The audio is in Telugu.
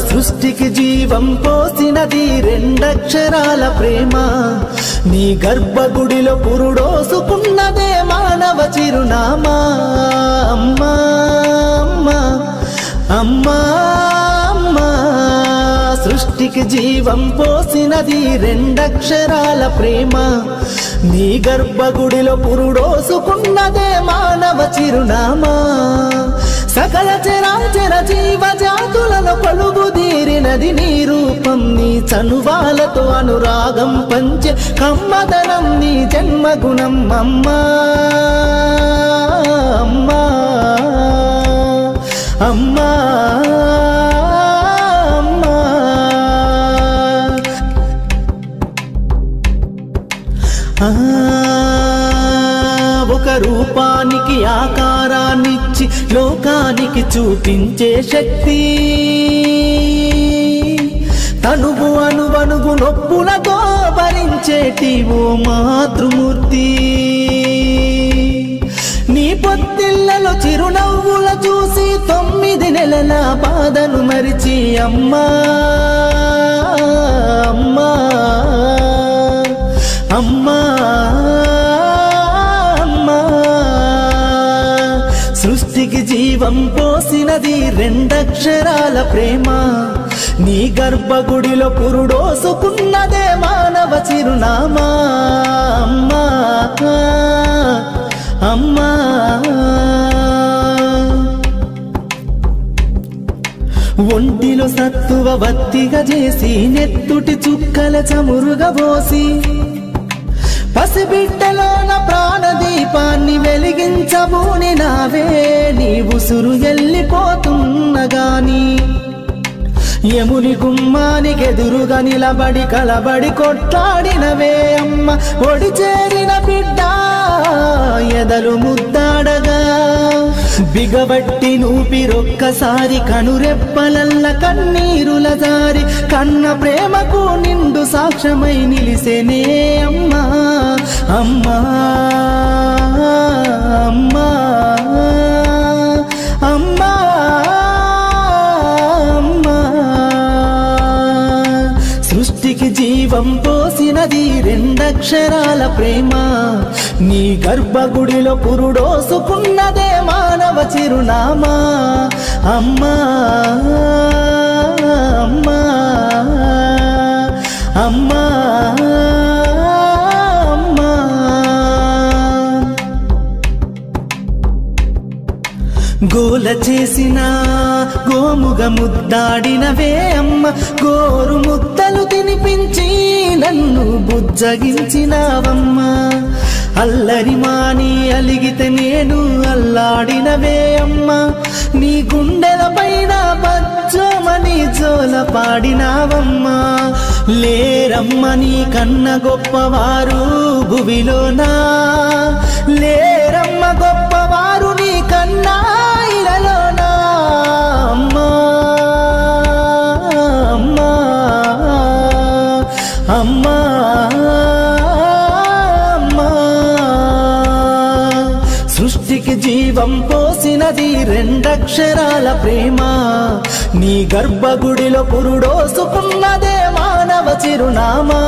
సృష్టికి జీవం పోసినది రెండక్షరాల ప్రేమ నీ గర్భగుడిలో పురుడోసుకున్నదే మానవ చిరునామా అమ్మా అమ్మా అమ్మా అమ్మా సృష్టికి జీవం పోసినది రెండక్షరాల ప్రేమ నీ గర్భగుడిలో పురుడోసుకున్నదే మానవ చిరునామా సకల చరాచర జీవజాతులను కొలువుదీరినది నీ రూపం నీ చనువాలతో అనురాగం పంచే కమ్మదనం నీ జన్మగుణం అమ్మా అమ్మా అమ్మా ఒక రూపానికి ఆకారాన్నిచ్చి లోకానికి చూపించే శక్తి తనువు అనువనువు నొప్పులతో భరించేటి ఓ మాతృమూర్తి నీ పొత్తిళ్లలో చిరునవ్వుల చూసి 9 నెలల బాధను మరిచి అమ్మా అమ్మా అమ్మా అమ్మా సృష్టికి జీవం పోసినది రెండక్షరాల ప్రేమ నీ గర్భగుడిలో పురుడోసుకున్నదే మానవ చిరునామా అమ్మా అమ్మా ఒంటిలో సత్తువ వత్తిగా చేసి నెత్తుటి చుక్కల చమురుగా పోసి పసిబిడ్డలోన ప్రాణదీపాన్ని వెలిగించబూని నావే నీ ఉసురు వెళ్ళిపోతున్నగాని యముని గుమ్మానికి ఎదురుగా నిలబడి కలబడి కొట్లాడినవే అమ్మ ఒడి చేరిన బిడ్డ ఎదలు ముద్దాడగా బిగబట్టి నూపిరొక్కసారి కనురెప్పలల్ల కన్నీరుల జారి కన్న ప్రేమకు నిండు సాక్ష్యమై నిలిసేనే అమ్మా అమ్మా అమ్మా అమ్మా అమ్మా సృష్టికి జీవం పోసినది రెండక్షరాల ప్రేమ నీ గర్భగుడిలో పురుడోసుకున్నదే మానవ చిరునామా అమ్మా అమ్మా అమ్మా అమ్మా గోల చేసిన గోముగ ముద్దాడినవే అమ్మ గోరు ముద్దలు తినిపించి నన్ను బుజ్జగించినావమ్మా అల్లరి మాని అలిగితే నేను అల్లాడినవే అమ్మా నీ గుండెల పైన బజ్జమని జోల పాడినావమ్మా లేరమ్మ నీ కన్న గొప్పవారు భువిలోనా లేరమ్మ గొప్పవారు నీ కన్నా ఇలలోనా అమ్మా అమ్మా అమ్మా సృష్టికి జీవం పోసినది రెండక్షరాల ప్రేమ నీ గర్భగుడిలో పురుడోసుకున్నదే మానవ చిరునామా